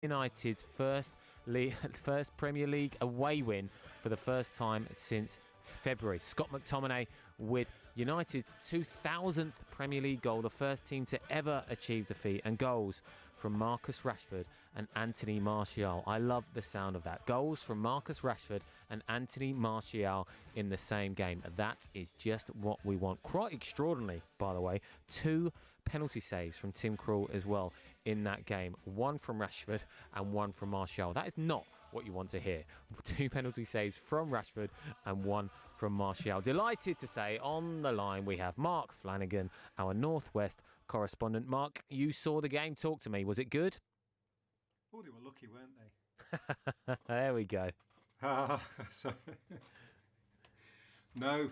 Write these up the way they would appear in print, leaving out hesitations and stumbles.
United's first Premier League away win for the first time since February. Scott McTominay with United's 2000th Premier League goal, the first team to ever achieve the feat, and goals from Marcus Rashford and Anthony Martial. I love the sound of that. Goals from Marcus Rashford and Anthony Martial in the same game. That is just what we want. Quite extraordinary, by the way. 2 penalty saves from Tim Krul as well in that game. 1 from Rashford and 1 from Martial. That is not what you want to hear. 2 penalty saves from Rashford and 1 from Martial. Delighted to say on the line we have Mark Flanagan, our Northwest correspondent. Mark, you saw the game. Talk to me. Was it good? Oh, they were lucky, weren't they? There we go. So, no,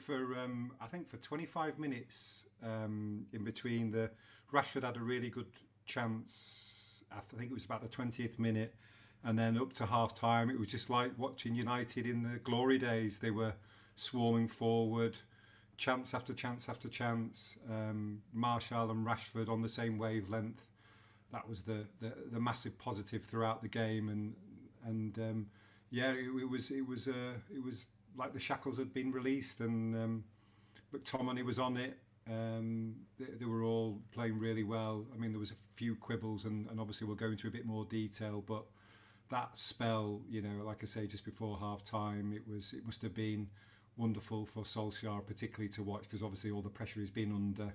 I think for 25 minutes in between, Rashford had a really good chance. I think it was about the 20th minute, and then up to half time, it was just like watching United in the glory days. They were swarming forward, chance after chance after chance. Martial and Rashford on the same wavelength. That was the massive positive throughout the game, and yeah, it was like the shackles had been released, and McTominay was on it. They were all playing really well. I mean, there was a few quibbles, and obviously we'll go into a bit more detail, but that spell, like I say, just before half time, it must have been wonderful for Solskjaer particularly to watch, because obviously all the pressure he's been under,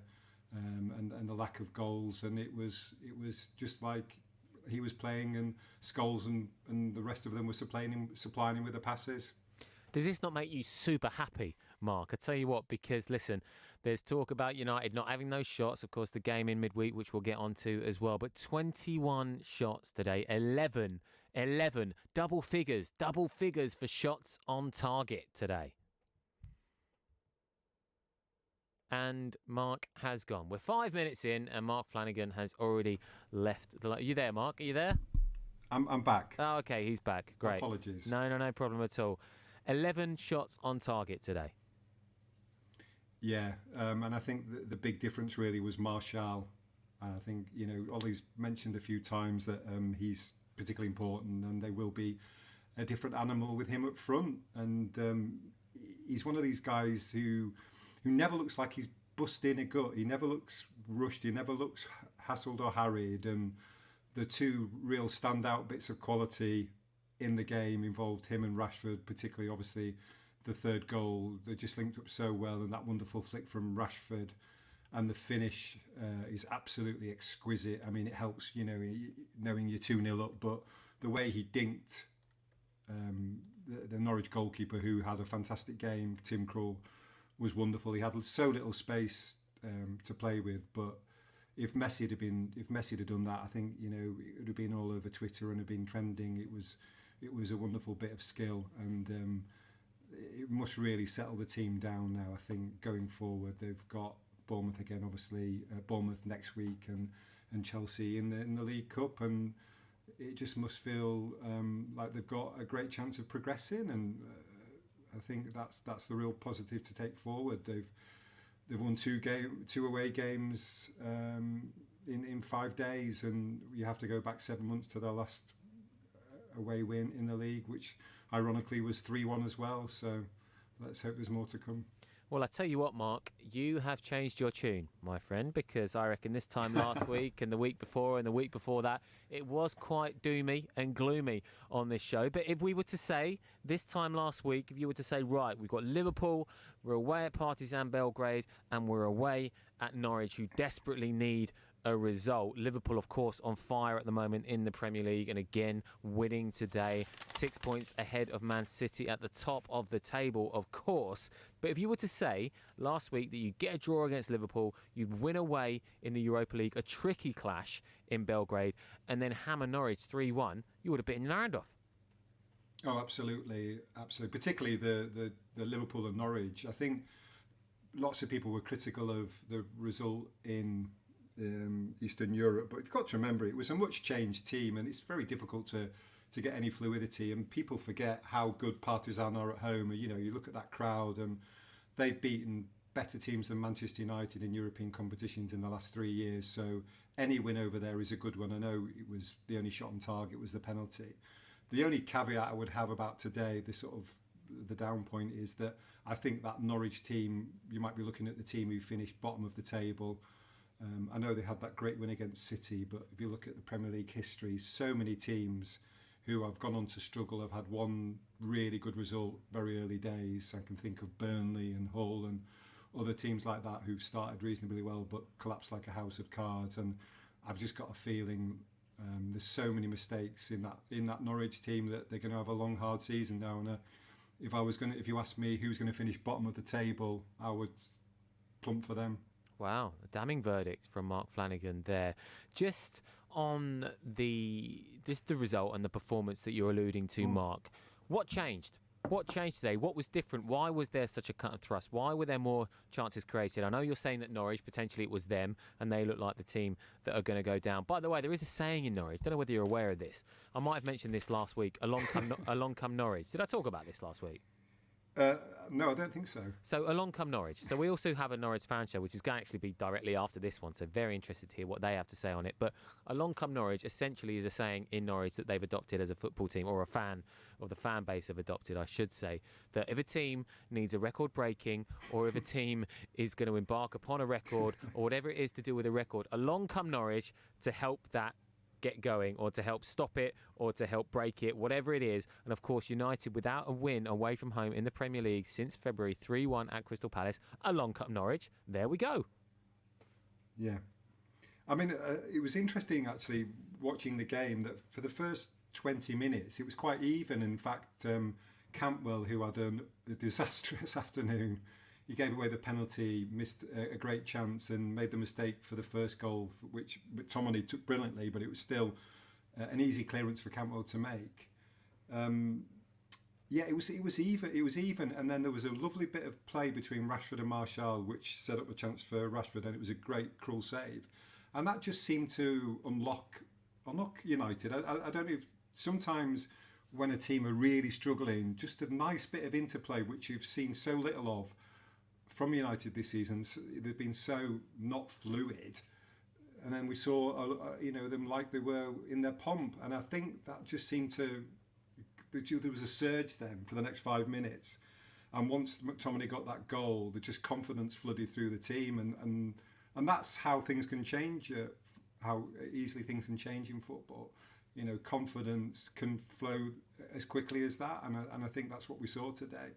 and the lack of goals, and it was just like he was playing, and Scholes and the rest of them were supplying him with the passes. Does this not make you super happy, Mark? I tell you what, because listen, there's talk about United not having those shots. Of course, the game in midweek, which we'll get onto as well. But 21 shots today, 11, double figures for shots on target today. And Mark has gone. We're 5 minutes in, and Mark Flanagan has already left the line. Are you there, Mark? Are you there? I'm back. Oh, okay, he's back. Great. Apologies. No problem at all. 11 shots on target today. Yeah, and I think the big difference really was Martial. I think, Ollie's mentioned a few times that he's particularly important, and they will be a different animal with him up front. And he's one of these guys who never looks like he's busting a gut. He never looks rushed. He never looks hassled or harried. And the 2 real standout bits of quality in the game involved him and Rashford, particularly obviously the third goal. They just linked up so well, and that wonderful flick from Rashford, and the finish is absolutely exquisite. I mean, it helps, knowing you're 2-0 up, but the way he dinked the Norwich goalkeeper, who had a fantastic game, Tim Krul, was wonderful. He had so little space to play with, but if Messi had done that, I think it would have been all over Twitter and have been trending. It was a wonderful bit of skill, and it must really settle the team down now. I think going forward, they've got Bournemouth again, obviously Bournemouth next week, and Chelsea in the League Cup, and it just must feel like they've got a great chance of progressing, and I think that's the real positive to take forward. They've won 2 away games in 5 days, and you have to go back 7 months to their last away win in the league, which ironically was 3-1 as well. So let's hope there's more to come. Well, I tell you what, Mark, you have changed your tune, my friend, because I reckon this time last week and the week before and the week before that, it was quite doomy and gloomy on this show. But if we were to say this time last week, if you were to say, right, we've got Liverpool, we're away at Partizan Belgrade, and we're away at Norwich, who desperately need a result. Liverpool, of course, on fire at the moment in the Premier League, and again winning today, 6 points ahead of Man City at the top of the table, of course. But if you were to say last week that you get a draw against Liverpool, you'd win away in the Europa League, a tricky clash in Belgrade, and then hammer Norwich 3-1, you would have bitten your hand off. Oh, absolutely. Particularly the Liverpool and Norwich. I think lots of people were critical of the result in Eastern Europe, but you've got to remember it was a much changed team, and it's very difficult to get any fluidity, and people forget how good Partizan are at home. You look at that crowd, and they've beaten better teams than Manchester United in European competitions in the last 3 years. So any win over there is a good one. I know it was the only shot on target was the penalty. The only caveat I would have about today, the down point, is that I think that Norwich team, you might be looking at the team who finished bottom of the table. I know they had that great win against City, but if you look at the Premier League history, so many teams who have gone on to struggle have had one really good result very early days. I can think of Burnley and Hull and other teams like that who've started reasonably well but collapsed like a house of cards. And I've just got a feeling there's so many mistakes in that Norwich team that they're going to have a long, hard season now. And if you ask me who's going to finish bottom of the table, I would plump for them. Wow, a damning verdict from Mark Flanagan there. Just on the result and the performance that you're alluding to, Mark, what changed? What changed today? What was different? Why was there such a cut and thrust? Why were there more chances created? I know you're saying that Norwich, potentially it was them, and they look like the team that are going to go down. By the way, there is a saying in Norwich. I don't know whether you're aware of this. I might have mentioned this last week. Along come Norwich. Did I talk about this last week? No, I don't think so. So along come Norwich. So we also have a Norwich fan show, which is going to actually be directly after this one. So very interested to hear what they have to say on it. But along come Norwich essentially is a saying in Norwich that they've adopted as a football team, or a fan of the fan base have adopted, I should say, that if a team needs a record breaking, or if a team is going to embark upon a record, or whatever it is to do with a record, along come Norwich to help that get going, or to help stop it, or to help break it, whatever it is. And of course, United, without a win away from home in the Premier League since February, 3-1 at Crystal Palace, along come Norwich. There we go. Yeah. I mean, it was interesting actually watching the game that for the first 20 minutes, it was quite even. In fact, Campbell, who had a disastrous afternoon, he gave away the penalty, missed a great chance and made the mistake for the first goal, which McTominay took brilliantly, but it was still an easy clearance for Campbell to make. Yeah, it was even, and then there was a lovely bit of play between Rashford and Martial, which set up a chance for Rashford, and it was a great cruel save, and that just seemed to unlock United. I don't know if sometimes when a team are really struggling, just a nice bit of interplay, which you've seen so little of from United this season. They've been so not fluid, and then we saw them like they were in their pomp, and I think that just seemed to, there was a surge then for the next 5 minutes, and once McTominay got that goal, the just confidence flooded through the team, and that's how things can change, how easily things can change in football. Confidence can flow as quickly as that, and I think that's what we saw today.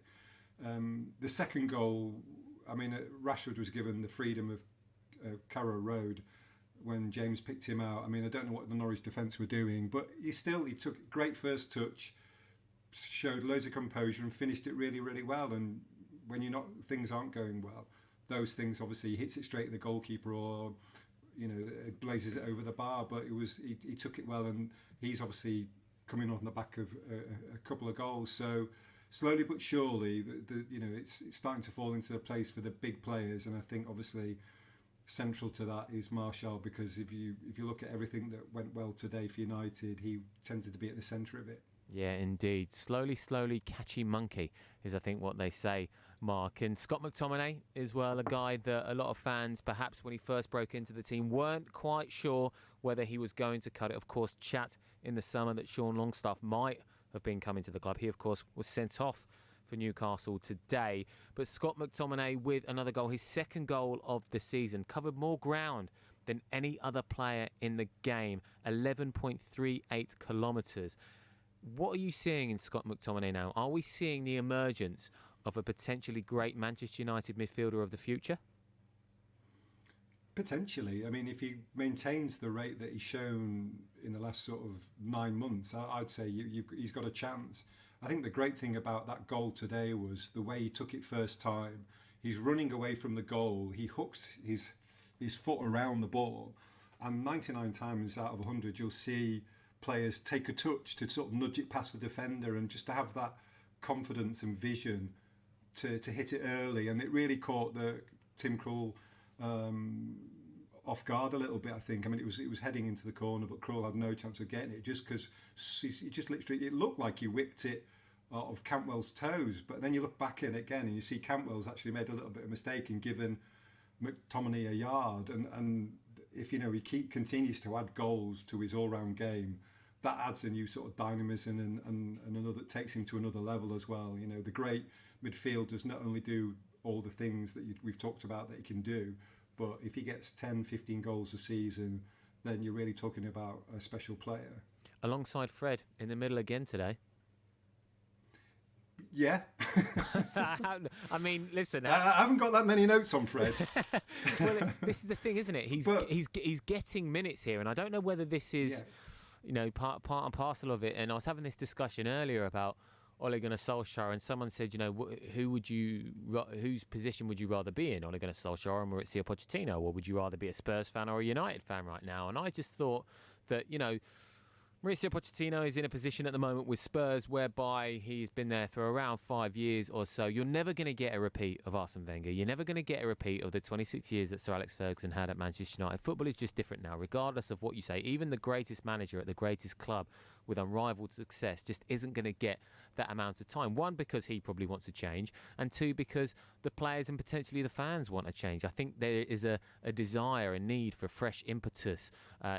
The second goal, I mean, Rashford was given the freedom of Carrow Road when James picked him out. I mean, I don't know what the Norwich defence were doing, but he took a great first touch, showed loads of composure and finished it really, really well. And when things aren't going well, those things, obviously he hits it straight at the goalkeeper, or it blazes it over the bar. But he took it well, and he's obviously coming on the back of a couple of goals. So slowly but surely, it's starting to fall into a place for the big players, and I think obviously central to that is Martial, because if you look at everything that went well today for United, he tended to be at the centre of it. Yeah, indeed. Slowly catchy monkey is, I think, what they say, Mark. And Scott McTominay is, well, a guy that a lot of fans, perhaps when he first broke into the team, weren't quite sure whether he was going to cut it. Of course, chat in the summer that Sean Longstaff might have been coming to the club. He, of course, was sent off for Newcastle today. But Scott McTominay with another goal, his second goal of the season, covered more ground than any other player in the game, 11.38 kilometres. What are you seeing in Scott McTominay now? Are we seeing the emergence of a potentially great Manchester United midfielder of the future? Potentially. I mean, if he maintains the rate that he's shown in the last sort of 9 months, I'd say he's got a chance. I think the great thing about that goal today was the way he took it first time. He's running away from the goal. He hooks his foot around the ball, and 99 times out of 100 you'll see players take a touch to sort of nudge it past the defender, and just to have that confidence and vision to hit it early. And it really caught Tim Krul off guard a little bit, I think. I mean, it was heading into the corner, but Krul had no chance of getting it, just because it looked like he whipped it of Cantwell's toes. But then you look back at it again and you see Cantwell's actually made a little bit of a mistake in giving McTominay a yard. And if he continues to add goals to his all-round game, that adds a new sort of dynamism and another takes him to another level as well. The great midfield does not only do all the things that we've talked about that he can do, but if he gets 10, 15 goals a season, then you're really talking about a special player. Alongside Fred in the middle again today. Yeah. I mean, listen. I haven't got that many notes on Fred. Well, this is the thing, isn't it? He's getting minutes here, and I don't know whether this is, part and parcel of it. And I was having this discussion earlier about Ole Gunnar Solskjaer, and someone said, whose position would you rather be in, Ole Gunnar Solskjaer or Mauricio Pochettino, or would you rather be a Spurs fan or a United fan right now? And I just thought that, Mauricio Pochettino is in a position at the moment with Spurs whereby he's been there for around 5 years or so. You're never going to get a repeat of Arsene Wenger. You're never going to get a repeat of the 26 years that Sir Alex Ferguson had at Manchester United. Football is just different now, regardless of what you say. Even the greatest manager at the greatest club with unrivaled success just isn't going to get that amount of time. One, because he probably wants to change, and two, because the players and potentially the fans want to change. I think there is a desire, a need for fresh impetus,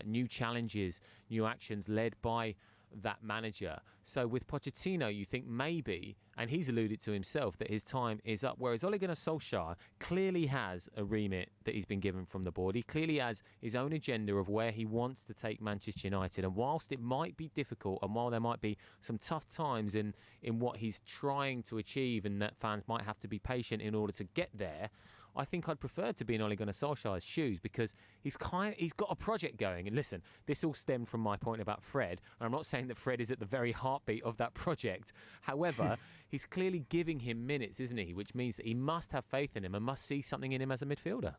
new challenges, new actions led by that manager. So with Pochettino, you think maybe, and he's alluded to himself, that his time is up, whereas Ole Gunnar Solskjaer clearly has a remit that he's been given from the board. He clearly has his own agenda of where he wants to take Manchester United, and whilst it might be difficult and while there might be some tough times in what he's trying to achieve and that fans might have to be patient in order to get there, I think I'd prefer to be in Ole Gunnar Solskjaer's shoes because he's got a project going. And listen, this all stemmed from my point about Fred. And I'm not saying that Fred is at the very heartbeat of that project. However, he's clearly giving him minutes, isn't he? Which means that he must have faith in him and must see something in him as a midfielder.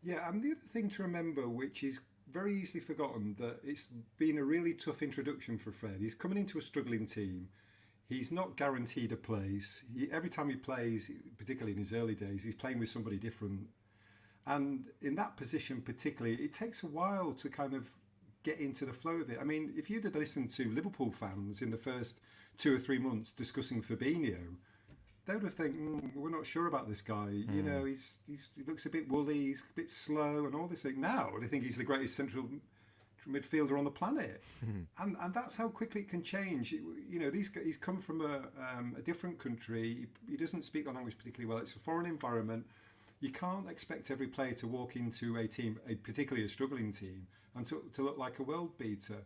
Yeah, and the other thing to remember, which is very easily forgotten, that it's been a really tough introduction for Fred. He's coming into a struggling team. He's not guaranteed a place. Every time he plays, particularly in his early days, he's playing with somebody different. And in that position particularly, it takes a while to kind of get into the flow of it. I mean, if you'd have listened to Liverpool fans in the first 2 or 3 months discussing Fabinho, they would have think, we're not sure about this guy. He looks a bit woolly, he's a bit slow and all this thing. Now they think he's the greatest central midfielder on the planet, and that's how quickly it can change. He's come from a different country. He doesn't speak the language particularly well. It's a foreign environment. You can't expect every player to walk into a team, particularly a struggling team, and to look like a world beater.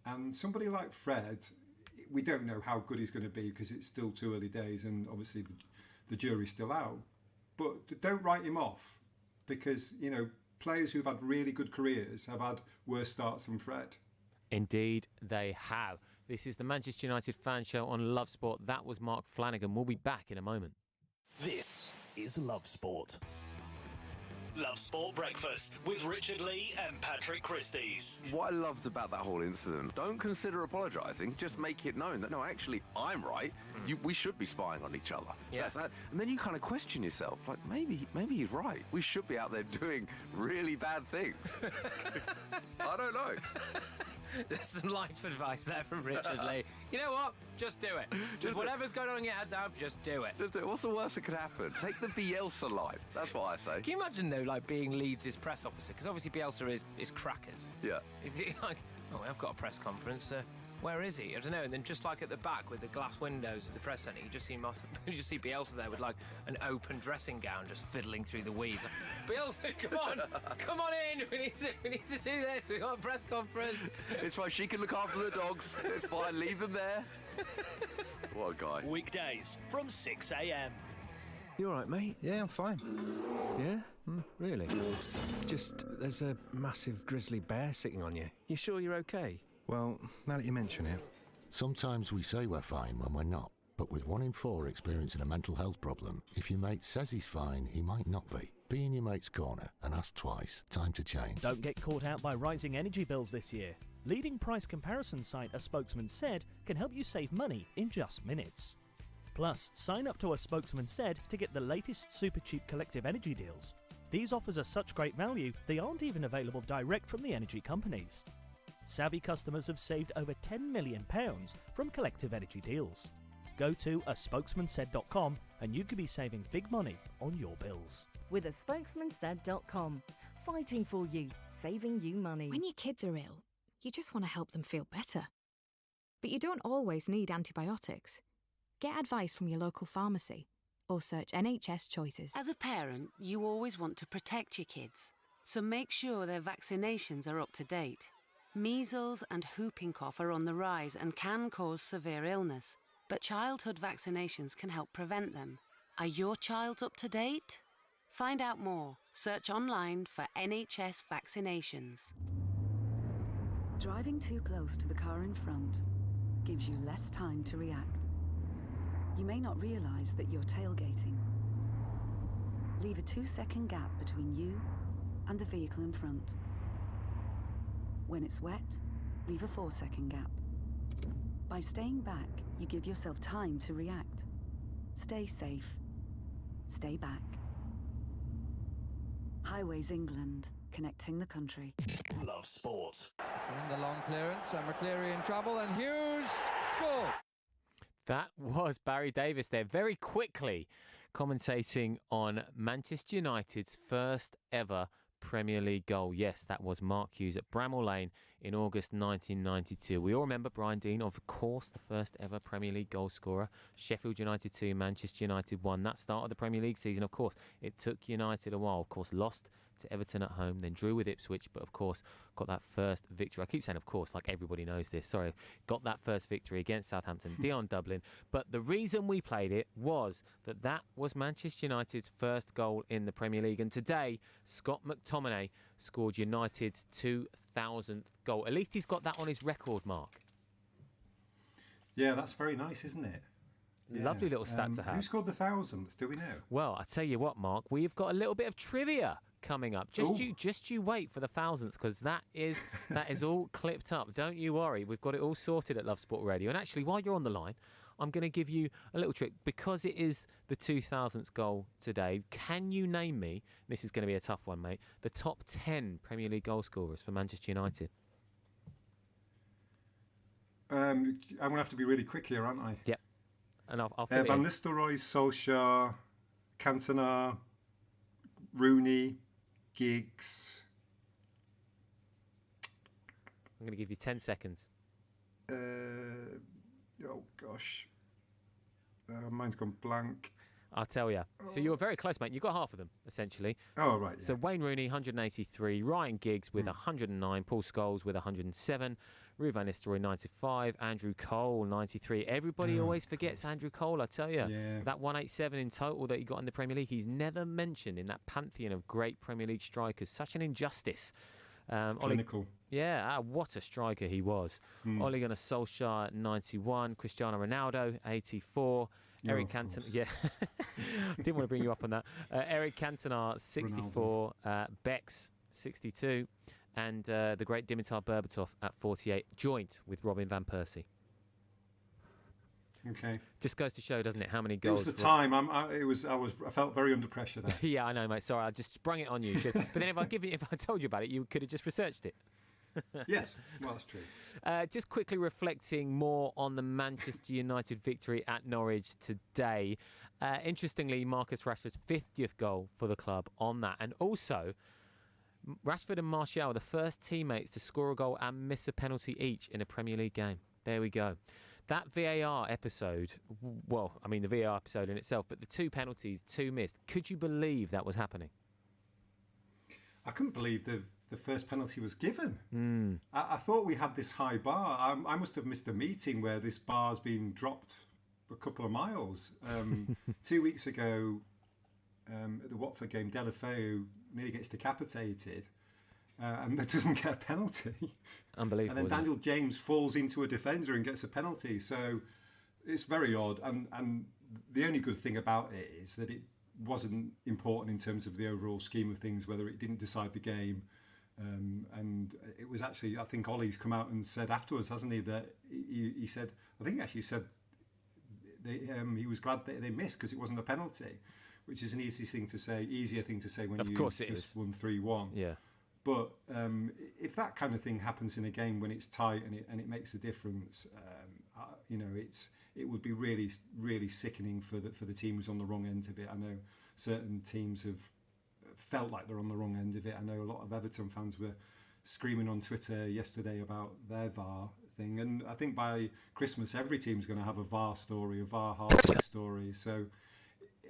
And somebody like Fred, we don't know how good he's going to be because it's still too early days, and obviously the jury's still out. But don't write him off because players who've had really good careers have had worse starts than Fred. Indeed, they have. This is the Manchester United Fan Show on Love Sport. That was Mark Flanagan. We'll be back in a moment. This is Love Sport. Love Sport Breakfast with Richard Lee and Patrick Christys. What I loved about that whole incident, don't consider apologising, just make it known that, no, actually, I'm right. We should be spying on each other. Yeah. And then you kind of question yourself, like, maybe he's right. We should be out there doing really bad things. I don't know. There's some life advice there from Richard Lee. You know what? Just do it. Just whatever's going on in your head now, just do it. Just do it. What's the worst that could happen? Take the Bielsa line. That's what I say. Can you imagine, though, like being Leeds' press officer? Because obviously Bielsa is crackers. Yeah. Is he like, I've got a press conference. Where is he? I don't know. And then just like at the back with the glass windows of the press centre, you just see Bielsa there with like an open dressing gown just fiddling through the weeds. Like, Bielsa, come on in. We need to do this. We've got a press conference. It's fine. She can look after the dogs. It's fine. Leave them there. What a guy. Weekdays from 6 a.m. You all right, mate? Yeah, I'm fine. Yeah? Really? It's just, there's a massive grizzly bear sitting on you. You sure you're okay? Well, now that you mention it. Sometimes we say we're fine when we're not, but with 1 in 4 experiencing a mental health problem, if your mate says he's fine, he might not be. Be in your mate's corner and ask twice. Time to change. Don't get caught out by rising energy bills this year. Leading price comparison site A Spokesman Said can help you save money in just minutes. Plus, sign up to A Spokesman Said to get the latest super cheap collective energy deals. These offers are such great value, they aren't even available direct from the energy companies. savvy customers have saved over £10 million from collective energy deals. Go to aspokesmansaid.com and you could be saving big money on your bills. With aspokesmansaid.com, fighting for you, saving you money. When your kids are ill, you just want to help them feel better. But you don't always need antibiotics. Get advice from your local pharmacy or search NHS Choices. As a parent, you always want to protect your kids, so make sure their vaccinations are up to date. Measles and whooping cough are on the rise and can cause severe illness, but childhood vaccinations can help prevent them. Are your child's up to date? Find out more. Search online for NHS vaccinations. Driving too close to the car in front gives you less time to react. You may not realise that you're tailgating. Leave a 2-second gap between you and the vehicle in front. When it's wet, leave a 4-second gap. By staying back, you give yourself time to react. Stay safe. Stay back. Highways England, connecting the country. Love sport. In the long clearance, and McCleary in trouble, and Hughes score. That was Barry Davis there, very quickly commentating on Manchester United's first ever Premier League goal. Yes, that was Mark Hughes at Bramall Lane in August 1992. We all remember Brian Dean, of course, the first ever Premier League goal scorer. Sheffield United 2, Manchester United 1. That start of the Premier League season, of course, it took United a while. Of course, lost to Everton at home, then drew with Ipswich, but of course got that first victory. I keep saying of course, like everybody knows this. Sorry, got that first victory against Southampton, Dion Dublin. But the reason we played it was that was Manchester United's first goal in the Premier League. And today, Scott McTominay scored United's 2000th goal. At least he's got that on his record, Mark. Yeah, that's very nice, isn't it? Yeah. Lovely little stat to have. Who scored the 1000th? Do we know? Well, I tell you what, Mark, we've got a little bit of trivia coming up. Just you wait for the 1000th, because that is all clipped up. Don't you worry. We've got it all sorted at Love Sport Radio. And actually, while you're on the line, I'm going to give you a little trick. Because it is the 2000th goal today, can you name me, this is going to be a tough one, mate, the top 10 Premier League goal scorers for Manchester United? I'm going to have to be really quick here, aren't I? Yep. And I'll fill it Van in. Nistelrooy, Solskjaer, Cantona, Rooney, Giggs. I'm going to give you 10 seconds. Oh, gosh. Mine's gone blank. I'll tell you. So you were very close, mate. You got half of them, essentially. Oh, right. Yeah. So Wayne Rooney, 183. Ryan Giggs with 109. Paul Scholes with 107. Ruud van Nistelrooy, 95. Andrew Cole, 93. Everybody always forgets Andrew Cole, I tell you. Yeah. That 187 in total that he got in the Premier League, he's never mentioned in that pantheon of great Premier League strikers. Such an injustice. Clinical. What a striker he was. Ole Gunnar Solskjaer, 91. Cristiano Ronaldo, 84. Eric Cantona, didn't want to bring you up on that. Eric Cantona, 64. Bex, 62. And the great Dimitar Berbatov at 48, joint with Robin Van Persie. Okay. Just goes to show, doesn't it, how many goals? It was the time. I felt very under pressure there. Yeah, I know, mate. Sorry, I just sprung it on you. But then if I told you about it, you could have just researched it. Yes, well, that's true. Just quickly reflecting more on the Manchester United victory at Norwich today. Interestingly, Marcus Rashford's 50th goal for the club on that. And also, Rashford and Martial were the first teammates to score a goal and miss a penalty each in a Premier League game. There we go. That VAR episode, well, I mean the VAR episode in itself, but the 2 penalties, 2 missed. Could you believe that was happening? I couldn't believe the first penalty was given. I thought we had this high bar. I must have missed a meeting where this bar's been dropped a couple of miles. 2 weeks ago, at the Watford game, Deulofeu nearly gets decapitated and doesn't get a penalty. Unbelievable. And then Daniel James falls into a defender and gets a penalty. So it's very odd. And the only good thing about it is that it wasn't important in terms of the overall scheme of things, whether it didn't decide the game. And it was actually, I think Ollie's come out and said afterwards, hasn't he, that he said, I think he actually said he was glad that they missed because it wasn't a penalty, which is an easier thing to say when you just won 3-1. Yeah. But if that kind of thing happens in a game when it's tight and it makes a difference, it would be really, really sickening for the team who's on the wrong end of it. I know certain teams have felt like they're on the wrong end of it. I know a lot of Everton fans were screaming on Twitter yesterday about their VAR thing, and I think by Christmas every team's going to have a VAR story, a VAR hardware story. So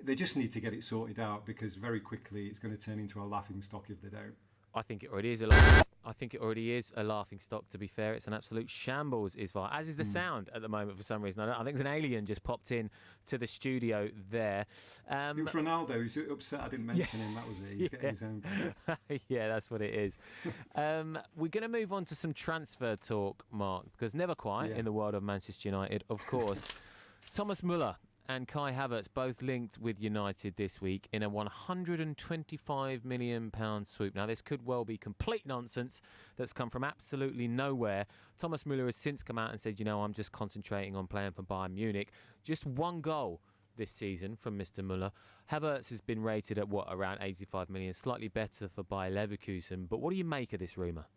they just need to get it sorted out, because very quickly it's going to turn into a laughing stock if they don't. I think it already is a laughing stock. To be fair, it's an absolute shambles. Is VAR, as is the sound at the moment for some reason. I think an alien just popped in to the studio there. It was Ronaldo. He's upset I didn't mention him. That was it. He's getting his own back. Yeah, that's what it is. We're going to move on to some transfer talk, Mark, because never quite in the world of Manchester United, of course. Thomas Muller and Kai Havertz both linked with United this week in a £125 million swoop. Now, this could well be complete nonsense that's come from absolutely nowhere. Thomas Muller has since come out and said, I'm just concentrating on playing for Bayern Munich. Just one goal this season from Mr. Muller. Havertz has been rated at, around 85 million, slightly better for Bayer Leverkusen. But what do you make of this rumour?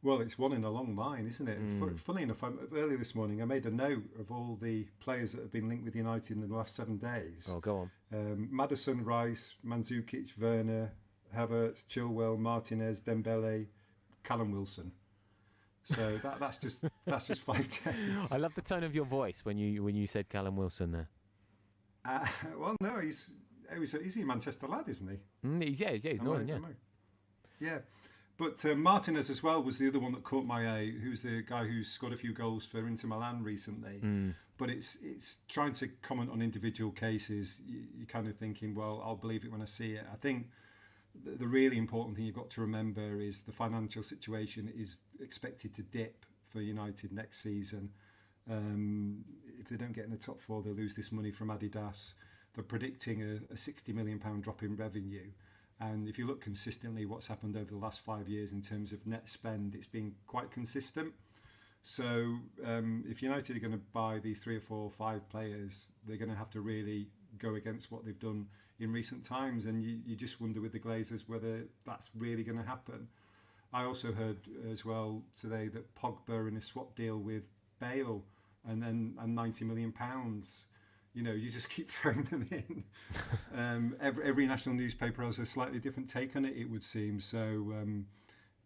Well, it's one in a long line, isn't it? Funny enough, earlier this morning I made a note of all the players that have been linked with United in the last 7 days. Oh, go on. Maddison, Rice, Mandzukic, Werner, Havertz, Chilwell, Martinez, Dembele, Callum Wilson. So that's just 5 days. I love the tone of your voice when you said Callum Wilson there. Well, no, he's a Manchester lad, isn't he? He's Northern, yeah. Yeah. But Martinez as well was the other one that caught my eye, who's the guy who's scored a few goals for Inter Milan recently. But it's trying to comment on individual cases. You're kind of thinking, well, I'll believe it when I see it. I think the really important thing you've got to remember is the financial situation is expected to dip for United next season. If they don't get in the top four, they'll lose this money from Adidas. They're predicting a £60 million drop in revenue. And if you look consistently what's happened over the last 5 years in terms of net spend, it's been quite consistent. So if United are going to buy these 3 or 4 or 5 players, they're going to have to really go against what they've done in recent times. And you just wonder with the Glazers whether that's really going to happen. I also heard as well today that Pogba in a swap deal with Bale and £90 million. You just keep throwing them in. Every national newspaper has a slightly different take on it, it would seem. So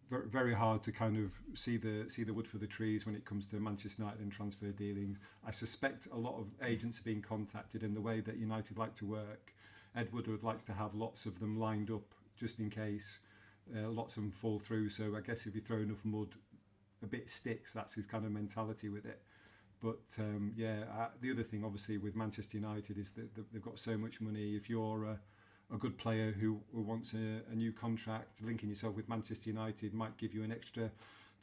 very, very hard to kind of see the wood for the trees when it comes to Manchester United and transfer dealings. I suspect a lot of agents are being contacted in the way that United like to work. Ed Woodward likes to have lots of them lined up just in case lots of them fall through. So I guess if you throw enough mud, a bit sticks. That's his kind of mentality with it. But the other thing, obviously, with Manchester United is that they've got so much money. If you're a good player who wants a new contract, linking yourself with Manchester United might give you an extra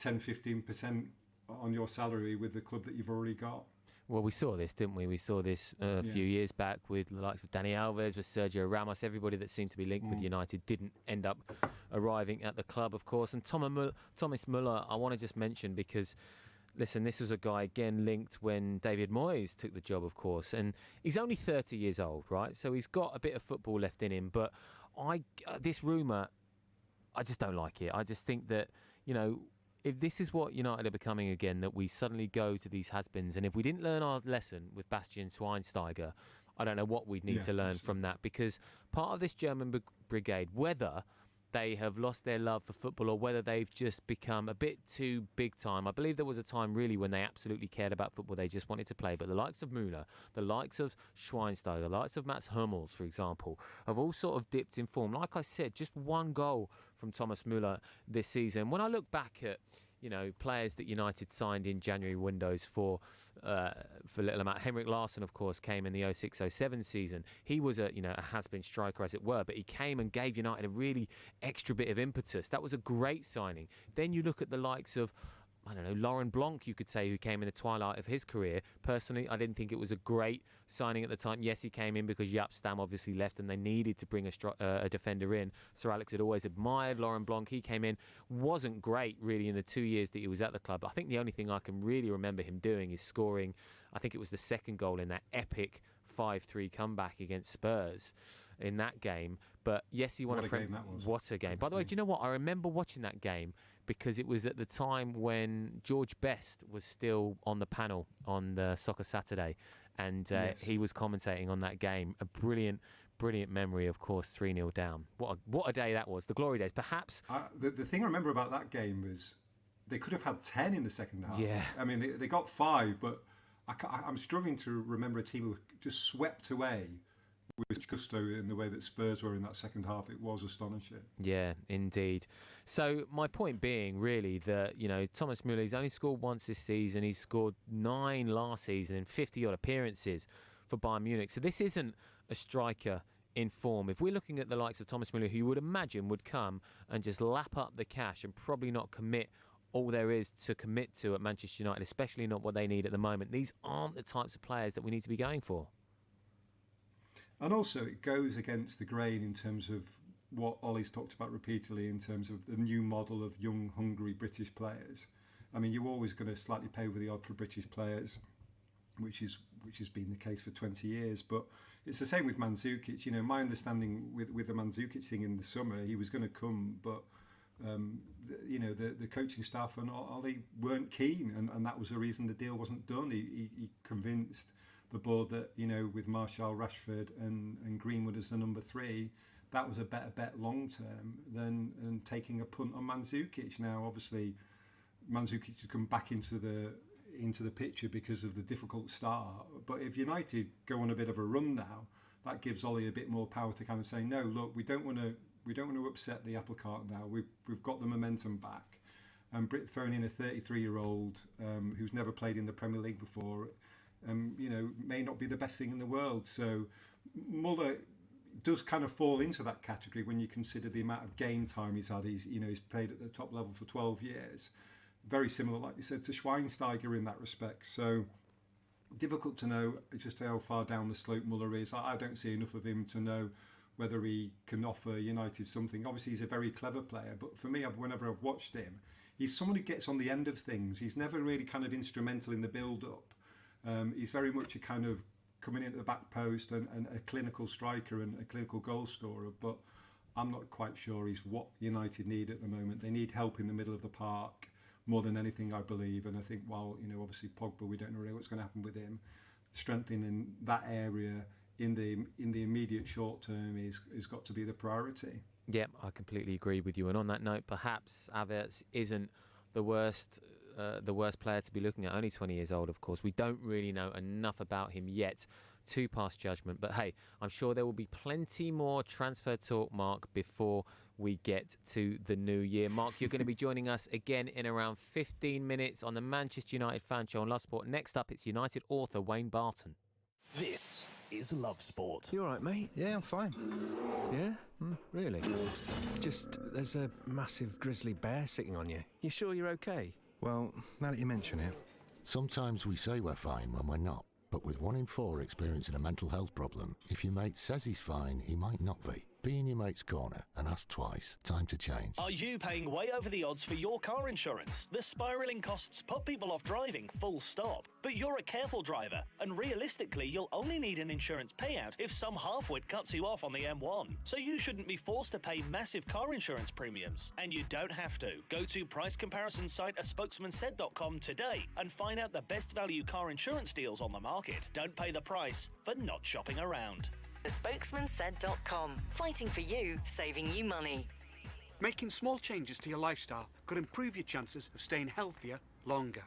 10-15% on your salary with the club that you've already got. Well, we saw this, didn't we? We saw this a few years back with the likes of Dani Alves, with Sergio Ramos. Everybody that seemed to be linked with United didn't end up arriving at the club, of course. And Thomas Muller, I want to just mention because... Listen, this was a guy, again, linked when David Moyes took the job, of course. And he's only 30 years old, right? So he's got a bit of football left in him. But this rumour, I just don't like it. I just think that, if this is what United are becoming again, that we suddenly go to these has-beens. And if we didn't learn our lesson with Bastian Schweinsteiger, I don't know what we'd need to learn from that. Because part of this German brigade, whether they have lost their love for football or whether they've just become a bit too big time. I believe there was a time really when they absolutely cared about football. They just wanted to play. But the likes of Müller, the likes of Schweinsteiger, the likes of Mats Hummels, for example, have all sort of dipped in form. Like I said, just one goal from Thomas Müller this season. When I look back at players that United signed in January windows for little amount. Henrik Larsson, of course, came in the 06-07 season. He was a has-been striker, as it were, but he came and gave United a really extra bit of impetus. That was a great signing. Then you look at the likes of, Laurent Blanc, you could say, who came in the twilight of his career. Personally, I didn't think it was a great signing at the time. Yes, he came in because Jaap Stam obviously left and they needed to bring a defender in. Sir Alex had always admired Laurent Blanc. He came in, wasn't great really in the 2 years that he was at the club. I think the only thing I can really remember him doing is scoring, I think it was the second goal in that epic 5-3 comeback against Spurs. in that game. But yes, he won What a game that was. What a game. By the way, do you know what? I remember watching that game because it was at the time when George Best was still on the panel on the Soccer Saturday, and he was commentating on that game. A brilliant memory, of course, 3-0 down. What a day that was. The glory days. Perhaps... The thing I remember about that game was they could have had 10 in the second half. Yeah. I mean, they got 5, but I'm struggling to remember a team who just swept away with gusto in the way that Spurs were in that second half. It was astonishing. Yeah, indeed. So my point being really that, Thomas Müller, he's only scored once this season. He's scored 9 last season in 50-odd appearances for Bayern Munich. So this isn't a striker in form. If we're looking at the likes of Thomas Müller, who you would imagine would come and just lap up the cash and probably not commit all there is to commit to at Manchester United, especially not what they need at the moment, these aren't the types of players that we need to be going for. And also it goes against the grain in terms of what Ollie's talked about repeatedly in terms of the new model of young, hungry British players. I mean, you're always going to slightly pay over the odd for British players, which has been the case for 20 years. But it's the same with Mandzukic. My understanding with the Mandzukic thing in the summer, he was going to come, but the coaching staff and Ollie weren't keen, and that was the reason the deal wasn't done. He convinced the board that with Martial, Rashford, and Greenwood as the number 3, that was a better bet long term than taking a punt on Mandzukic. Now, obviously, Mandzukic has come back into the picture because of the difficult start. But if United go on a bit of a run now, that gives Ollie a bit more power to kind of say, no, look, we don't want to upset the apple cart now. We've got the momentum back. And throwing in a 33-year-old who's never played in the Premier League before, may not be the best thing in the world. So Muller does kind of fall into that category when you consider the amount of game time he's had. He's played at the top level for 12 years. Very similar, like you said, to Schweinsteiger in that respect. So difficult to know just how far down the slope Muller is. I don't see enough of him to know whether he can offer United something. Obviously, he's a very clever player, but for me, whenever I've watched him, he's someone who gets on the end of things. He's never really kind of instrumental in the build-up. He's very much a kind of coming into the back post and a clinical striker and a clinical goal scorer, but I'm not quite sure he's what United need at the moment. They need help in the middle of the park more than anything, I believe. And I think, obviously Pogba, we don't know really what's going to happen with him. Strengthening that area in the immediate short term is got to be the priority. Yeah, I completely agree with you. And on that note, perhaps Havertz isn't the worst player to be looking at. Only 20 years old, of course. We don't really know enough about him yet to pass judgment. But hey, I'm sure there will be plenty more transfer talk, Mark, before we get to the new year. Mark, you're going to be joining us again in around 15 minutes on the Manchester United Fan Show on Love Sport. Next up, it's United author Wayne Barton. This is Love Sport. You all right, mate? Yeah, I'm fine. Yeah? Really? It's just, there's a massive grizzly bear sitting on you. You sure you're okay? Well, now that you mention it. Sometimes we say we're fine when we're not. But with 1 in 4 experiencing a mental health problem, if your mate says he's fine, he might not be. Be in your mate's corner and ask twice. Time to change. Are you paying way over the odds for your car insurance? The spiralling costs put people off driving, full stop. But you're a careful driver, and realistically, you'll only need an insurance payout if some halfwit cuts you off on the M1. So you shouldn't be forced to pay massive car insurance premiums. And you don't have to. Go to price comparison site aspokesmansaid.com today and find out the best value car insurance deals on the market. Don't pay the price for not shopping around. spokesmansaid.com. Fighting for you, saving you money. Making small changes to your lifestyle could improve your chances of staying healthier longer.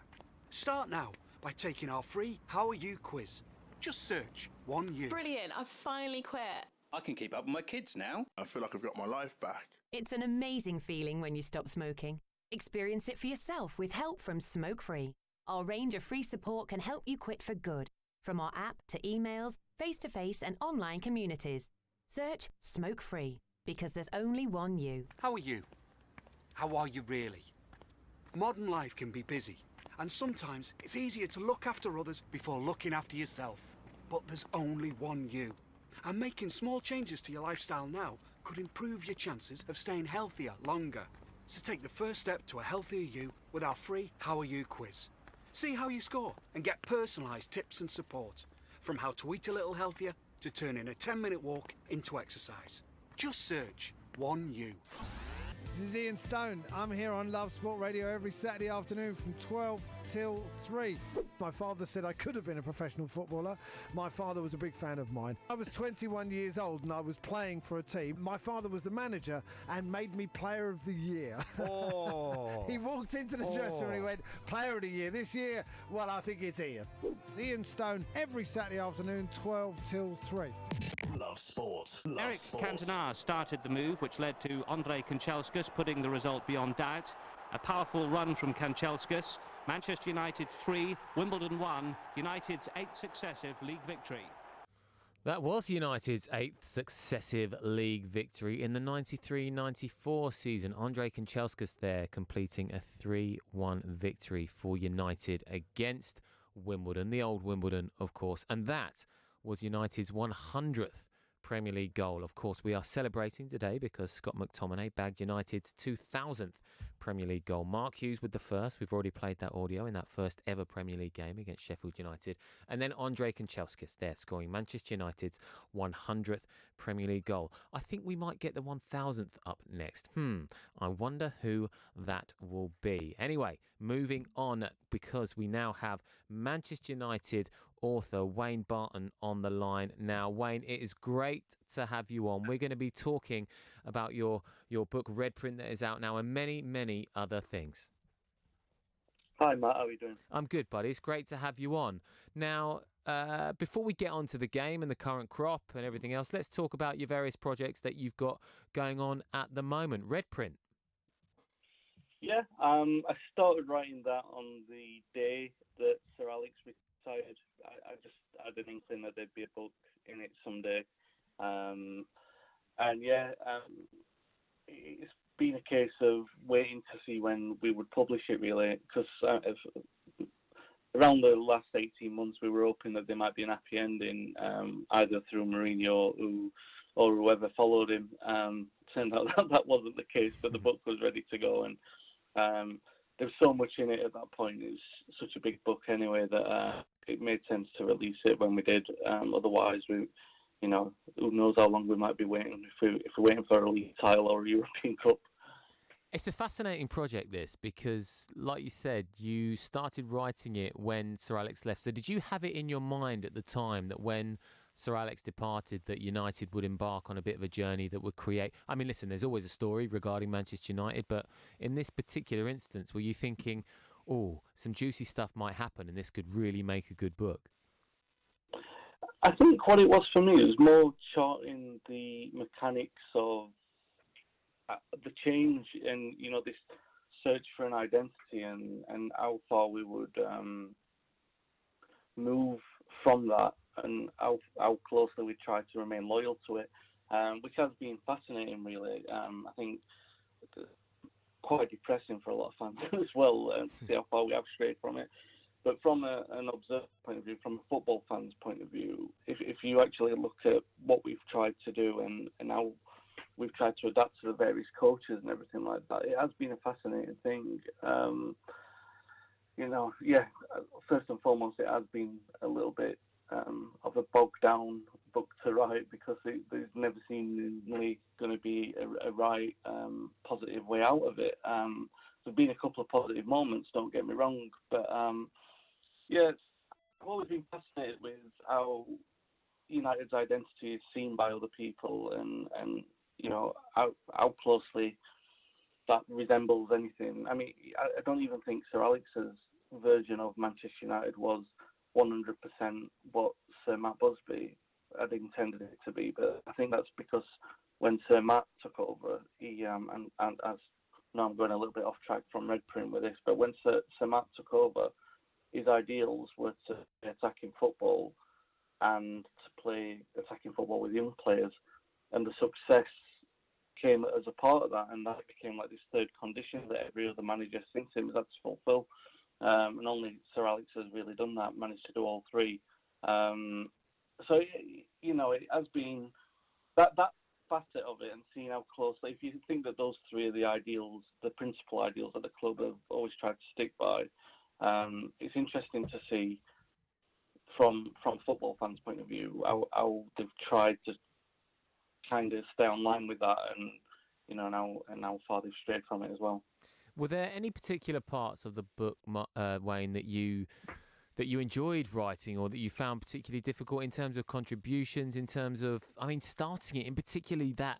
Start now by taking our free How Are You quiz. Just search 1U. Brilliant, I've finally quit. I can keep up with my kids now. I feel like I've got my life back. It's an amazing feeling when you stop smoking. Experience it for yourself with help from Smoke Free. Our range of free support can help you quit for good. From our app to emails, face-to-face and online communities. Search Smoke Free, because there's only one you. How are you? How are you really? Modern life can be busy, and sometimes it's easier to look after others before looking after yourself. But there's only one you. And making small changes to your lifestyle now could improve your chances of staying healthier longer. So take the first step to a healthier you with our free How Are You quiz. See how you score and get personalised tips and support. From how to eat a little healthier to turning a 10-minute walk into exercise. Just search 1U. This is Ian Stone. I'm here on Love Sport Radio every Saturday afternoon from 12 till 3. My father said I could have been a professional footballer. My father was a big fan of mine. I was 21 years old and I was playing for a team. My father was the manager and made me Player of the Year. Oh. He walked into the dressing room and he went, Player of the Year this year? Well, I think it's Ian. Ian Stone every Saturday afternoon, 12 till 3. Love sport. Eric Cantona started the move, which led to Andrei Kanchelskis putting the result beyond doubt. A powerful run from Kanchelskis. Manchester United 3, Wimbledon 1, United's 8th successive league victory. That was United's 8th successive league victory in the 93-94 season. Andrei Kanchelskis there completing a 3-1 victory for United against Wimbledon, the old Wimbledon, of course. And that was United's 100th Premier League goal. Of course, we are celebrating today because Scott McTominay bagged United's 2000th Premier League goal. Mark Hughes with the first. We've already played that audio in that first ever Premier League game against Sheffield United. And then Andrei Kanchelskis there scoring Manchester United's 100th Premier League goal. I think we might get the 1000th up next. I wonder who that will be. Anyway, moving on, because we now have Manchester United author Wayne Barton on the line now. Wayne, it is great to have you on. We're going to be talking about your book Red Print that is out now and many, many other things. Hi Matt, how are you doing? I'm good, buddy. It's great to have you on. Now, before we get on to the game and the current crop and everything else, let's talk about your various projects that you've got going on at the moment. Red Print. Yeah, I started writing that on the day that Sir Alex retired. I just had an inkling that there'd be a book in it someday. It's been a case of waiting to see when we would publish it, really, because around the last 18 months we were hoping that there might be an happy ending, either through Mourinho or whoever followed him. Turned out that wasn't the case, but the book was ready to go, and there was so much in it at that point. It was such a big book anyway that it made sense to release it when we did. Otherwise, who knows how long we might be waiting if we're waiting for a league title or a European Cup. It's a fascinating project, this, because, like you said, you started writing it when Sir Alex left. So did you have it in your mind at the time that when Sir Alex departed, that United would embark on a bit of a journey that would create... I mean, listen, there's always a story regarding Manchester United, but in this particular instance, were you thinking, oh, some juicy stuff might happen and this could really make a good book? I think what it was for me was more charting the mechanics of the change and, this search for an identity and how far we would move from that and how closely we try to remain loyal to it, which has been fascinating, really. I think quite depressing for a lot of fans as well, to see how far we have strayed from it. But from an observer point of view, from a football fan's point of view, if you actually look at what we've tried to do and how we've tried to adapt to the various coaches and everything like that, it has been a fascinating thing. First and foremost, it has been a little bit of a bogged down book to write because there's never seemingly going to be a right positive way out of it. There's been a couple of positive moments, don't get me wrong, but I've always been fascinated with how United's identity is seen by other people and how closely that resembles anything. I mean, I don't even think Sir Alex's version of Manchester United was 100% what Sir Matt Busby had intended it to be, but I think that's because when Sir Matt took over, he and as now I'm going a little bit off track from Red Print with this, but when Sir Matt took over, his ideals were to play attacking football and to play attacking football with young players, and the success came as a part of that, and that became like this third condition that every other manager since him has had to fulfil. And only Sir Alex has really done that, managed to do all three. So, it has been that facet of it and seeing how closely, if you think that those three are the ideals, the principal ideals that the club have always tried to stick by, it's interesting to see from football fans' point of view, how they've tried to kind of stay on line with that, and and how far they've strayed from it as well. Were there any particular parts of the book, Wayne, that you enjoyed writing, or that you found particularly difficult in terms of contributions, in terms of, starting it, in particularly that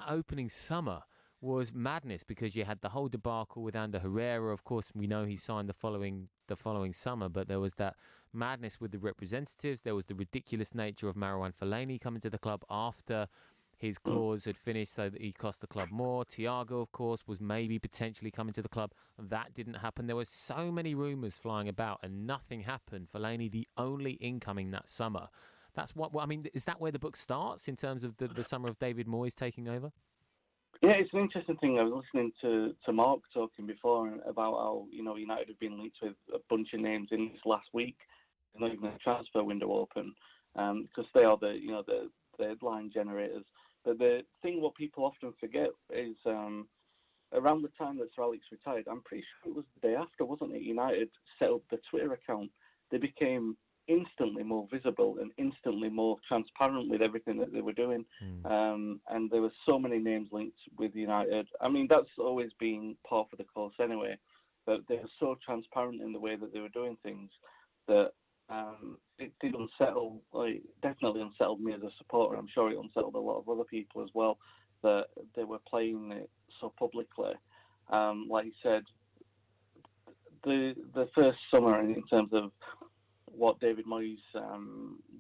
opening summer was madness, because you had the whole debacle with Ander Herrera. Of course, we know he signed the following summer, but there was that madness with the representatives. There was the ridiculous nature of Marouane Fellaini coming to the club after his clause had finished, so that he cost the club more. Thiago, of course, was maybe potentially coming to the club. That didn't happen. There were so many rumours flying about, and nothing happened. Fellaini, the only incoming that summer. That's what is that where the book starts in terms of the summer of David Moyes taking over? Yeah, it's an interesting thing. I was listening to Mark talking before about how United have been linked with a bunch of names in this last week. There's not even a transfer window open, because they are the headline generators. But the thing what people often forget is around the time that Sir Alex retired, I'm pretty sure it was the day after, wasn't it? United set up the Twitter account. They became instantly more visible and instantly more transparent with everything that they were doing. And there were so many names linked with United. That's always been part of the course anyway. But they were so transparent in the way that they were doing things that it did unsettle, definitely unsettled me as a supporter. I'm sure it unsettled a lot of other people as well, that they were playing it so publicly. Like you said, the first summer, in terms of what David Moyes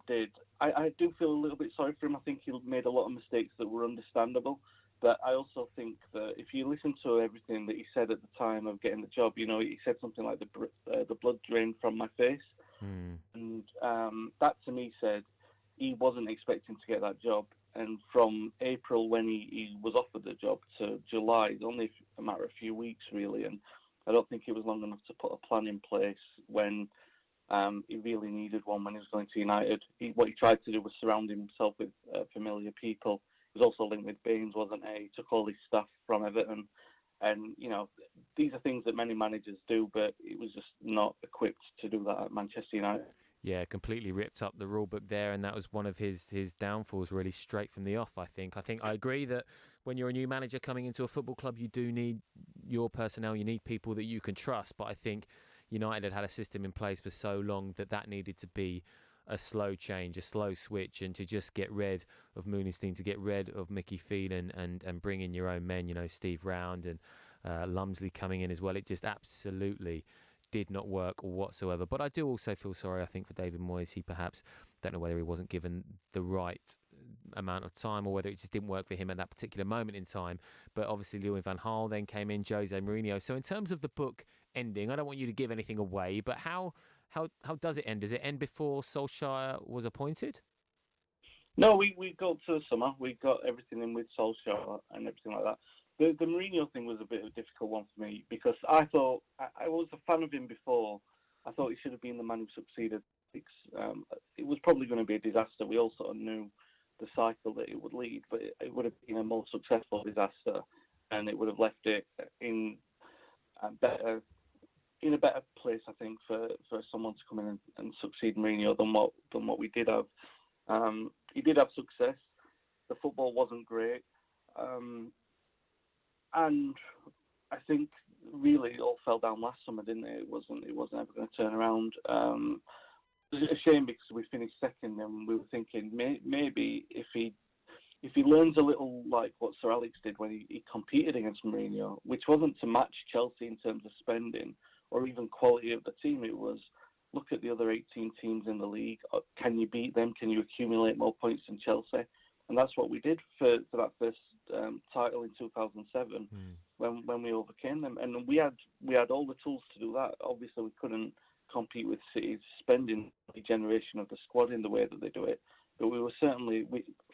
did, I do feel a little bit sorry for him. I think he made a lot of mistakes that were understandable. But I also think that if you listen to everything that he said at the time of getting the job, he said something like the blood drained from my face. And that to me said he wasn't expecting to get that job. And from April, when he was offered the job, to July, it's only a matter of a few weeks really. And I don't think it was long enough to put a plan in place when he really needed one when he was going to United. What he tried to do was surround himself with familiar people. He was also linked with Baines, wasn't he? He took all his stuff from Everton. And, these are things that many managers do, but he was just not equipped to do that at Manchester United. Yeah, completely ripped up the rule book there, and that was one of his downfalls really straight from the off, I think. I agree that when you're a new manager coming into a football club, you do need your personnel, you need people that you can trust, but I think United had a system in place for so long that needed to be a slow change, a slow switch, and to just get rid of Mooneystein, to get rid of Mickey Phelan and bring in your own men, Steve Round and Lumsley coming in as well. It just absolutely did not work whatsoever. But I do also feel sorry, I think, for David Moyes. He perhaps, don't know whether he wasn't given the right amount of time or whether it just didn't work for him at that particular moment in time. But obviously Louis van Gaal then came in, Jose Mourinho. So in terms of the book ending, I don't want you to give anything away, but how does it end? Does it end before Solskjaer was appointed? No, we got to the summer. We got everything in with Solskjaer and everything like that. The Mourinho thing was a bit of a difficult one for me, because I thought, I was a fan of him before. I thought he should have been the man who succeeded. It was probably going to be a disaster. We all sort of knew the cycle that it would lead, but it would have been a more successful disaster, and it would have left it in a better place, I think, for someone to come in and succeed Mourinho than what we did have. He did have success. The football wasn't great. And I think really it all fell down last summer, didn't it? It wasn't ever going to turn around. It was a shame because we finished second, and we were thinking maybe if he learns a little like what Sir Alex did when he competed against Mourinho, which wasn't to match Chelsea in terms of spending or even quality of the team. It was, look at the other 18 teams in the league. Can you beat them? Can you accumulate more points than Chelsea? And that's what we did for that first title in 2007 when we overcame them. And we had all the tools to do that. Obviously, we couldn't compete with City's spending regeneration of the squad in the way that they do it. But we were certainly,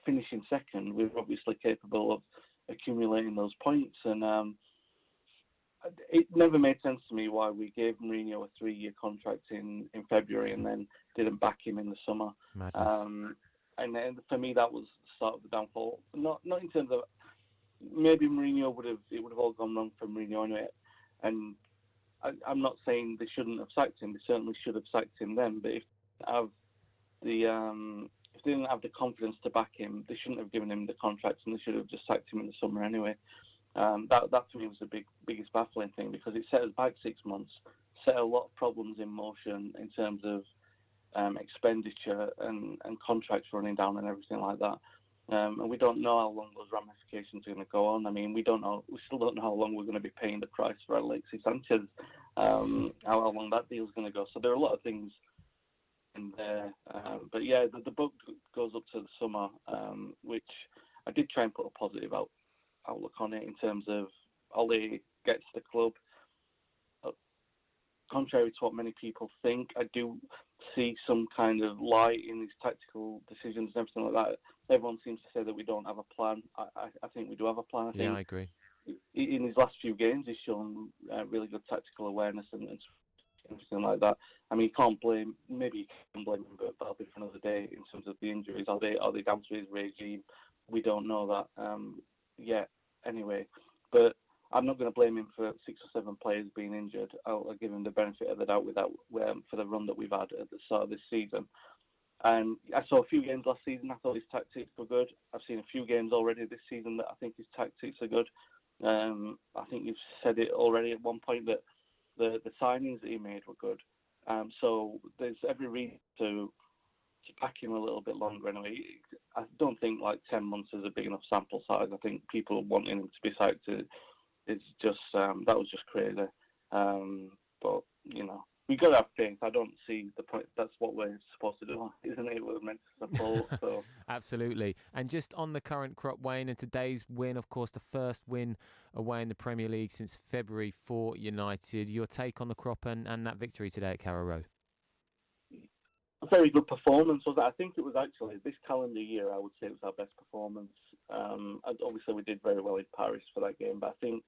finishing second, we were obviously capable of accumulating those points. And it never made sense to me why we gave Mourinho a 3-year contract in February and then didn't back him in the summer. And then for me, that was the start of the downfall. Not in terms of, maybe Mourinho would have all gone wrong for Mourinho anyway. And I'm not saying they shouldn't have sacked him. They certainly should have sacked him then. But if have the confidence to back him, they shouldn't have given him the contract, and they should have just sacked him in the summer anyway. That to me was the biggest baffling thing, because it set us back 6 months, set a lot of problems in motion in terms of expenditure and contracts running down and everything like that. And we don't know how long those ramifications are going to go on. I mean, we still don't know how long we're going to be paying the price for Alexis Sanchez, how long that deal's going to go. So there are a lot of things in there. But yeah, the book goes up to the summer, which I did try and put a positive outlook on it in terms of Ollie gets the club. Contrary to what many people think, I do see some kind of light in these tactical decisions and everything like that. Everyone seems to say that we don't have a plan. I think we do have a plan. I agree. In his last few games, he's shown really good tactical awareness and everything like that. I mean, you can't blame, maybe you can blame him, but that'll be for another day in terms of the injuries. Are they down to his regime? We don't know that yet anyway. But I'm not going to blame him for 6 or 7 players being injured. I'll give him the benefit of the doubt with that for the run that we've had at the start of this season. And I saw a few games last season. I thought his tactics were good. I've seen a few games already this season that I think his tactics are good. I think you've said it already at one point that the signings that he made were good. So there's every reason to back him a little bit longer anyway. I don't think 10 months is a big enough sample size. I think people wanting him to be sacked is just that was just crazy. But we got to have faith. I don't see the point. That's what we're supposed to do, isn't it? We're meant to support. So Absolutely. And just on the current crop, Wayne, and today's win, of course, the first win away in the Premier League since February for United. Your take on the crop and that victory today at Carrow Road? A very good performance, was it? I think it was actually this calendar year. I would say it was our best performance. Obviously, we did very well in Paris for that game, but I think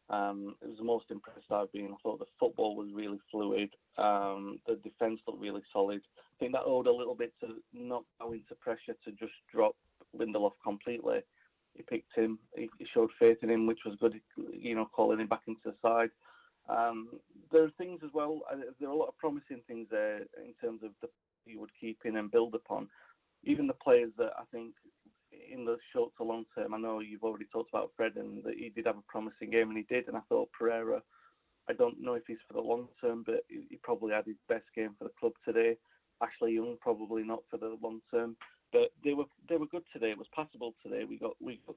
it was the most impressed I've been. I thought the football was really fluid. The defence looked really solid. I think that owed a little bit to not going into pressure to just drop Lindelof completely. He picked him. He showed faith in him, which was good. Calling him back into the side. There are things as well. There are a lot of promising things there in terms of the he would keep in and build upon. Even the players that I think in the short to long term, I know you've already talked about Fred and that he did have a promising game, and he did. And I thought Pereira, I don't know if he's for the long term, but he probably had his best game for the club today. Ashley Young probably not for the long term, but they were good today. It was passable today. We got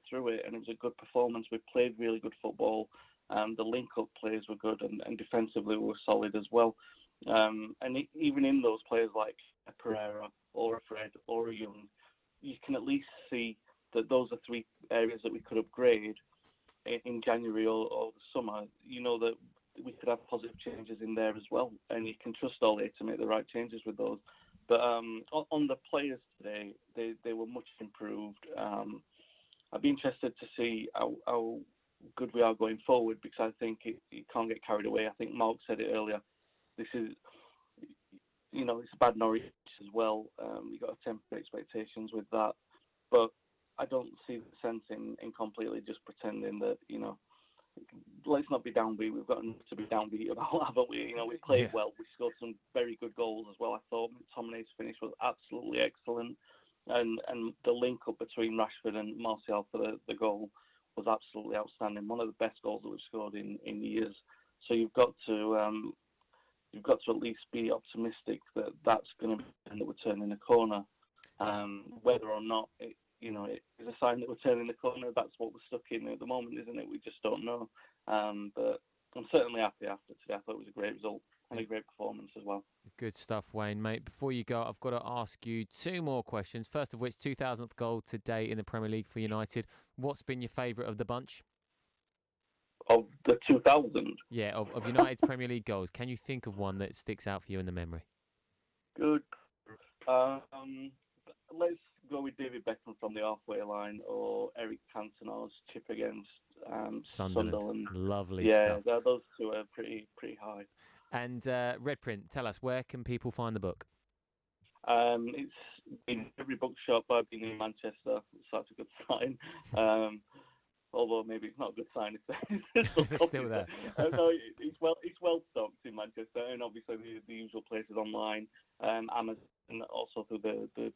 through it, and it was a good performance. We played really good football. The link-up plays were good, and defensively we were solid as well. And even in those players like a Pereira or a Fred or a Young, you can at least see that those are 3 areas that we could upgrade in January or the summer. That we could have positive changes in there as well, and you can trust Ole to make the right changes with those. But on the players today, they were much improved. I'd be interested to see how good we are going forward, because I think you can't get carried away. I think Mark said it earlier. This is, it's a bad Norwich as well. You've got to temper expectations with that. But I don't see the sense in completely just pretending that, let's not be downbeat. We've got enough to be downbeat about, haven't we? We played well. We scored some very good goals as well. I thought McTominay's finish was absolutely excellent. And the link up between Rashford and Martial for the goal was absolutely outstanding. One of the best goals that we've scored in years. So you've got to at least be optimistic that that's going to be that we're turning the corner. Whether or not it is a sign that we're turning the corner, that's what we're stuck in at the moment, isn't it? We just don't know. But I'm certainly happy after today. I thought it was a great result and a great performance as well. Good stuff, Wayne, mate. Before you go, I've got to ask you 2 more questions. First of which, 2000th goal today in the Premier League for United. What's been your favourite of the bunch? Of the 2000? Yeah, of United's Premier League goals. Can you think of one that sticks out for you in the memory? Good. Let's go with David Beckham from the halfway line, or Eric Cantona's chip against Sunderland. Lovely stuff. stuff. Those 2 are pretty high. And Red Print, tell us, where can people find the book? It's in every bookshop. I've been in Manchester, so that's a good sign. Although maybe it's not a good sign if it's still there. No, it's well stocked in Manchester, and obviously the usual places online. Amazon and also through the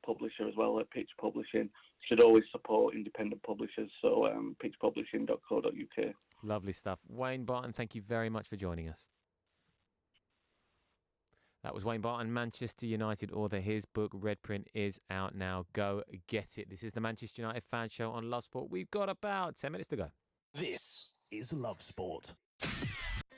publisher as well, at Pitch Publishing, should always support independent publishers. So pitchpublishing.co.uk. Lovely stuff. Wayne Barton, thank you very much for joining us. That was Wayne Barton, Manchester United author. His book, Red Print, is out now. Go get it. This is the Manchester United Fan Show on Love Sport. We've got about 10 minutes to go. This is Love Sport.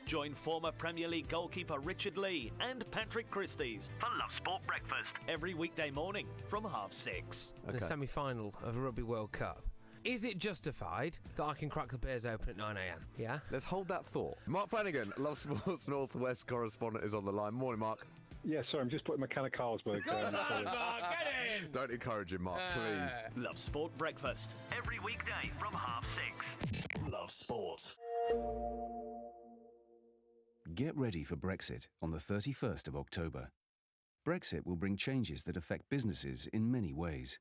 Join former Premier League goalkeeper Richard Lee and Patrick Christys for Love Sport Breakfast every weekday morning from 6:30. The semi-final of the Rugby World Cup. Is it justified that I can crack the beers open at 9 a.m? Yeah? Let's hold that thought. Mark Flanagan, Love Sports North West correspondent, is on the line. Morning, Mark. Yeah, sorry, I'm just putting my can of Carlsberg down. Mark, get in! Don't encourage him, Mark, please. Love Sport Breakfast every weekday from 6:30. Love Sport. Get ready for Brexit on the 31st of October. Brexit will bring changes that affect businesses in many ways,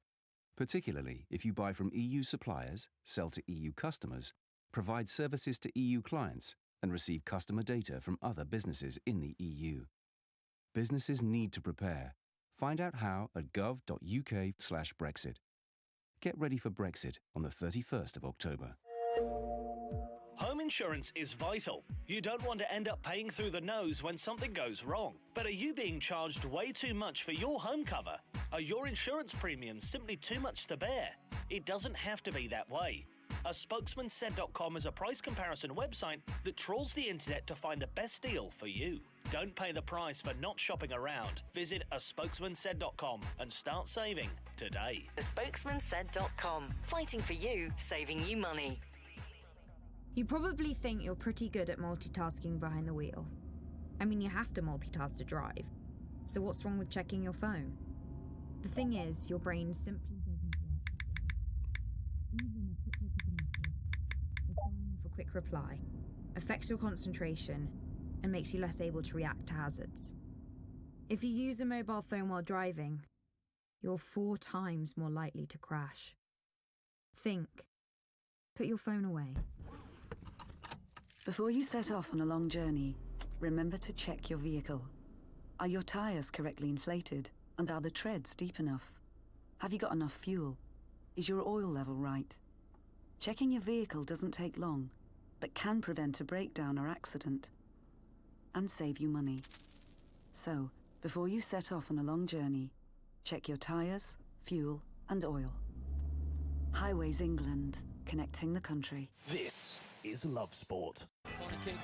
particularly if you buy from EU suppliers, sell to EU customers, provide services to EU clients, and receive customer data from other businesses in the EU. Businesses need to prepare. Find out how at gov.uk/Brexit. Get ready for Brexit on the 31st of October. Home insurance is vital. You don't want to end up paying through the nose when something goes wrong. But are you being charged way too much for your home cover? Are your insurance premiums simply too much to bear? It doesn't have to be that way. A spokesmansaid.com is a price comparison website that trawls the internet to find the best deal for you. Don't pay the price for not shopping around. Visit a spokesmansaid.com and start saving today. Spokesmansaid.com. Fighting for you, saving you money. You probably think you're pretty good at multitasking behind the wheel. I mean, you have to multitask to drive. So what's wrong with checking your phone? The thing is, your brain simply doesn't work that way. Even a quick look at a message, or firing off a quick reply, affects your concentration and makes you less able to react to hazards. If you use a mobile phone while driving, you're 4 times more likely to crash. Think. Put your phone away. Before you set off on a long journey, remember to check your vehicle. Are your tyres correctly inflated? And are the treads deep enough? Have you got enough fuel? Is your oil level right? Checking your vehicle doesn't take long, but can prevent a breakdown or accident. And save you money. So, before you set off on a long journey, check your tyres, fuel, and oil. Highways England, connecting the country. This is Love Sport. Corner kick,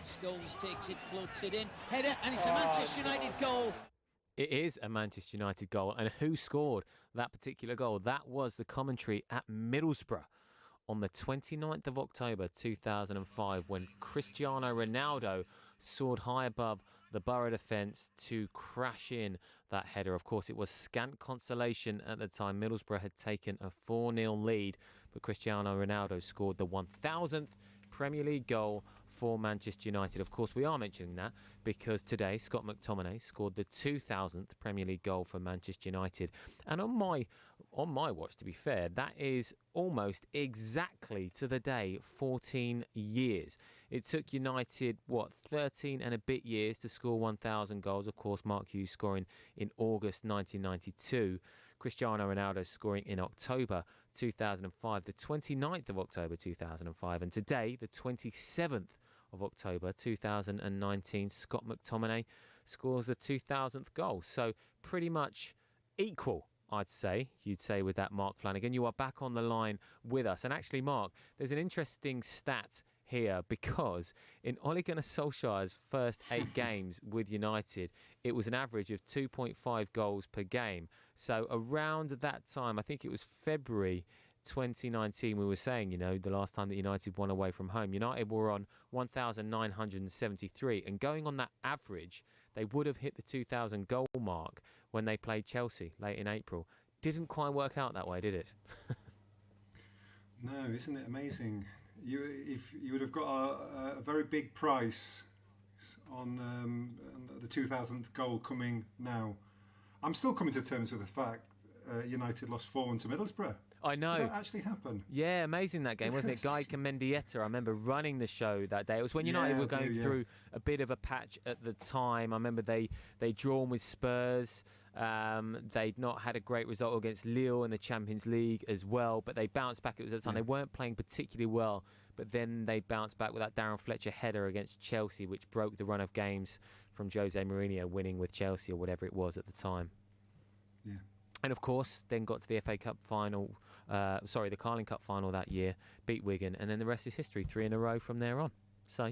Scholes takes it, floats it in, header, and it's a Manchester United goal. It is a Manchester United goal. And who scored that particular goal? That was the commentary at Middlesbrough on the 29th of October 2005 when Cristiano Ronaldo soared high above the Borough defence to crash in that header. Of course, it was scant consolation at the time. Middlesbrough had taken a 4-0 lead, but Cristiano Ronaldo scored the 1,000th Premier League goal for Manchester United. Of course, we are mentioning that because today Scott McTominay scored the 2,000th Premier League goal for Manchester United. And on my watch, to be fair, that is almost exactly to the day 14 years. It took United, 13 and a bit years to score 1,000 goals. Of course, Mark Hughes scoring in August 1992. Cristiano Ronaldo scoring in October 2005, the 29th of October 2005. And today, the 27th of October 2019, Scott McTominay scores the 2,000th goal. So pretty much equal, I'd say, you'd say with that, Mark Flanagan. You are back on the line with us. And actually, Mark, there's an interesting stat here because in Ole Gunnar Solskjaer's first 8 games with United, it was an average of 2.5 goals per game. So around that time, I think it was February 2019, we were saying, the last time that United won away from home, United were on 1,973. And going on that average, they would have hit the 2,000 goal mark when they played Chelsea late in April. Didn't quite work out that way, did it? No, isn't it amazing? If you would have got a very big price on the 2,000th goal coming now. I'm still coming to terms with the fact United lost 4-1 to Middlesbrough. I know. Did that actually happen? Yeah, amazing that game, wasn't it? Guy Mendieta, I remember running the show that day. It was when United were going through a bit of a patch at the time. I remember they'd drawn with Spurs. They'd not had a great result against Lille in the Champions League as well, but they bounced back. It was at the time. They weren't playing particularly well, but then they bounced back with that Darren Fletcher header against Chelsea, which broke the run of games from Jose Mourinho winning with Chelsea or whatever it was at the time. Yeah. And of course, then got to the FA Cup final, the Carling Cup final that year, beat Wigan, and then the rest is history, 3 in a row from there on. So,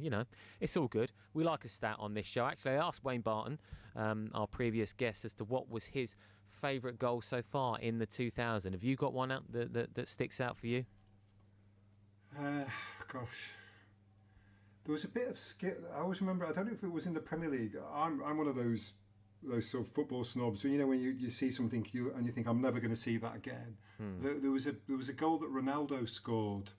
it's all good. We like a stat on this show. Actually, I asked Wayne Barton, our previous guest, as to what was his favourite goal so far in the 2000. Have you got one out that sticks out for you? Gosh. There was a bit of skill. I always remember, I don't know if it was in the Premier League. I'm one of those sort of football snobs. So, when you see something and you think, I'm never going to see that again. There was a goal that Ronaldo scored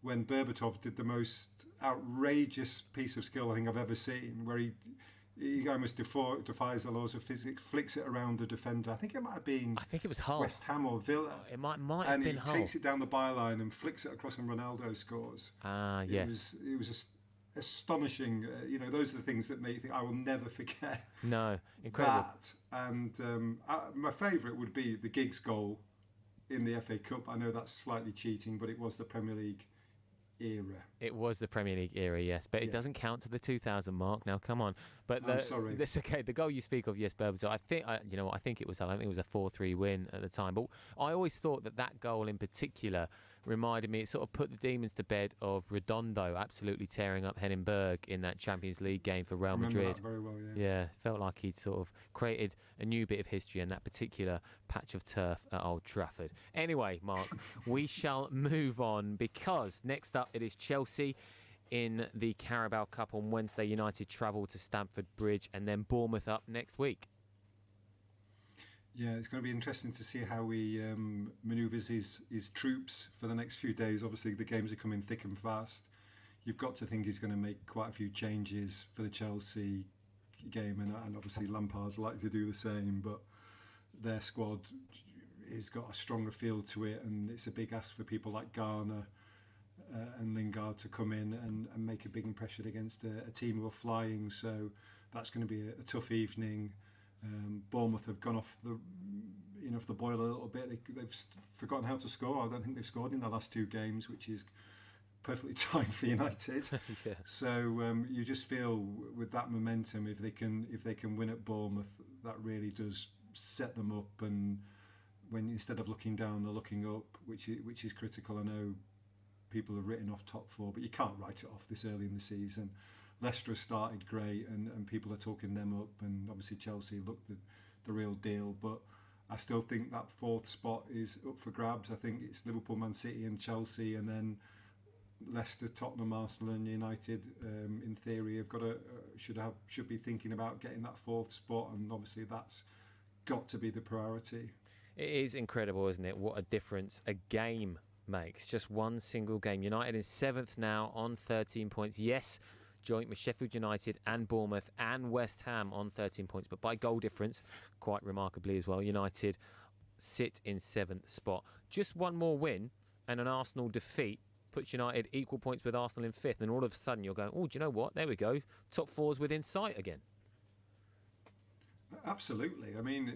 when Berbatov did the most outrageous piece of skill I think I've ever seen, where he almost defies the laws of physics, flicks it around the defender. I think it might have been. I think it was Hull. West Ham or Villa. It might have been Hull. And he takes it down the byline and flicks it across, and Ronaldo scores. Yes. It was astonishing. Those are the things that make you think I will never forget. No, incredible. That and my favourite would be the Giggs goal in the FA Cup. I know that's slightly cheating, but it was the Premier League era. It was the Premier League era, yes, but it doesn't count to the 2000 mark. Now, come on. But I'm sorry. That's okay. The goal you speak of, yes, Berbatov. I think it was. I don't think it was a 4-3 win at the time. But I always thought that goal in particular reminded me. It sort of put the demons to bed of Redondo absolutely tearing up Hennenberg in that Champions League game for Real Madrid. That very well, yeah. Felt like he'd sort of created a new bit of history in that particular patch of turf at Old Trafford. Anyway, Mark, we shall move on, because next up it is Chelsea in the Carabao Cup on Wednesday. United travel to Stamford Bridge, and then Bournemouth up next week. Yeah, it's going to be interesting to see how he manoeuvres his troops for the next few days. Obviously, the games are coming thick and fast. You've got to think he's going to make quite a few changes for the Chelsea game, and obviously Lampard's likely to do the same, but their squad has got a stronger feel to it, and it's a big ask for people like Garner and Lingard to come in and make a big impression against a team who are flying. So that's going to be a tough evening. Bournemouth have gone off the boil a little bit. They've forgotten how to score. I don't think they've scored in the last 2 games, which is perfectly timed for United. Yeah. So you just feel with that momentum, if they can win at Bournemouth, that really does set them up. And when instead of looking down, they're looking up, which is critical. I know people have written off top 4, but you can't write it off this early in the season. Leicester has started great, and people are talking them up, and obviously Chelsea looked the real deal, but I still think that 4th spot is up for grabs. I think it's Liverpool, Man City and Chelsea, and then Leicester, Tottenham, Arsenal and United in theory have got should be thinking about getting that 4th spot, and obviously that's got to be the priority. It is incredible, isn't it, what a difference a game makes. Just one single game. United is 7th now on 13 points. Yes, joint with Sheffield United and Bournemouth and West Ham on 13 points, but by goal difference, quite remarkably as well, United sit in 7th spot. Just one more win and an Arsenal defeat puts United equal points with Arsenal in 5th, and all of a sudden you're going, oh, do you know what? There we go. Top 4's within sight again. Absolutely. I mean,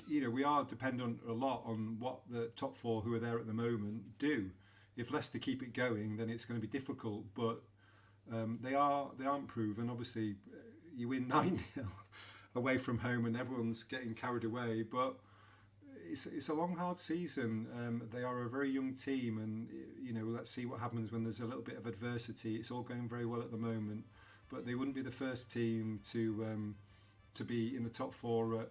we are dependent a lot on what the top 4 who are there at the moment do. If Leicester keep it going, then it's going to be difficult, but they aren't proven. Obviously, you win 9-0 away from home and everyone's getting carried away, but it's a long, hard season. They are a very young team, and let's see what happens when there's a little bit of adversity. It's all going very well at the moment, but they wouldn't be the first team to be in the top 4 at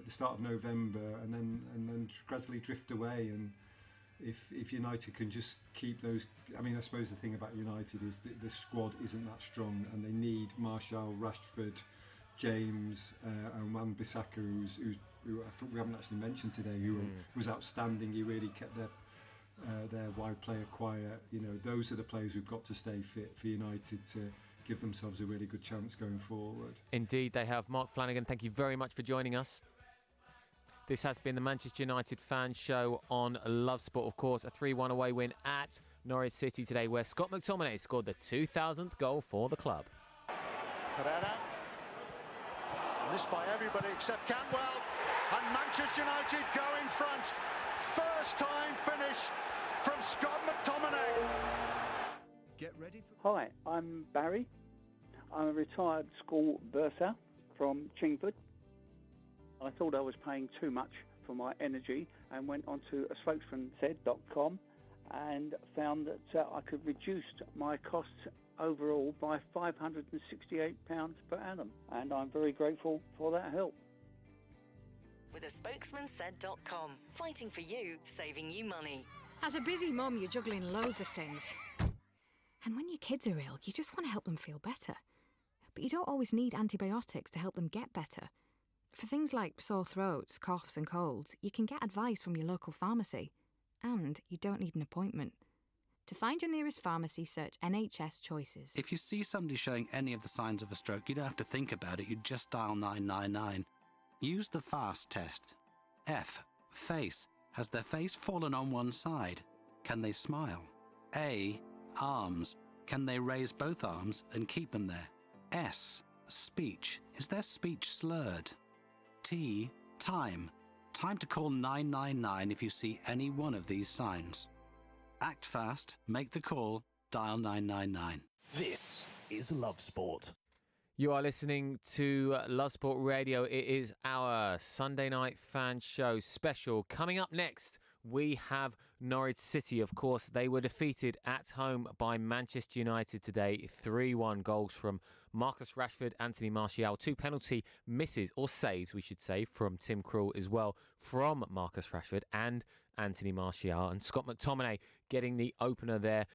the start of November and then gradually drift away. And if United can just keep those, I mean, I suppose the thing about United is the squad isn't that strong, and they need Martial, Rashford, James, and Wan-Bissaka, who we haven't actually mentioned today, who was outstanding. He really kept their wide player quiet. Those are the players who've got to stay fit for United to give themselves a really good chance going forward. Indeed, they have. Mark Flanagan, thank you very much for joining us. This has been the Manchester United fan show on Love Sport. Of course, a 3-1 away win at Norwich City today, where Scott McTominay scored the 2000th goal for the club. Pereira, missed by everybody except Cantwell, and Manchester United go in front. First time finish from Scott McTominay. Get ready for... Hi, I'm Barry. I'm a retired school bursar from Chingford. I thought I was paying too much for my energy and went onto a spokesmansaid.com and found that I could reduce my costs overall by £568 per annum, and I'm very grateful for that help. With a spokesmansaid.com. Fighting for you, saving you money. As a busy mum, you're juggling loads of things. And when your kids are ill, you just want to help them feel better. But you don't always need antibiotics to help them get better. For things like sore throats, coughs and colds, you can get advice from your local pharmacy. And you don't need an appointment. To find your nearest pharmacy, search NHS Choices. If you see somebody showing any of the signs of a stroke, you don't have to think about it, you just dial 999. Use the FAST test. F. Face. Has their face fallen on one side? Can they smile? A. Arms. Can they raise both arms and keep them there? S. Speech. Is their speech slurred? T. Time. Time to call 999 if you see any one of these signs. Act fast, make the call, dial 999. This is Love Sport. You are listening to Love Sport Radio. It is our Sunday night fan show special. Coming up next, we have Norwich City. Of course, they were defeated at home by Manchester United today. 3-1 goals from Marcus Rashford, Anthony Martial. 2 penalty misses, or saves, we should say, from Tim Krul as well, from Marcus Rashford and Anthony Martial. And Scott McTominay getting the opener there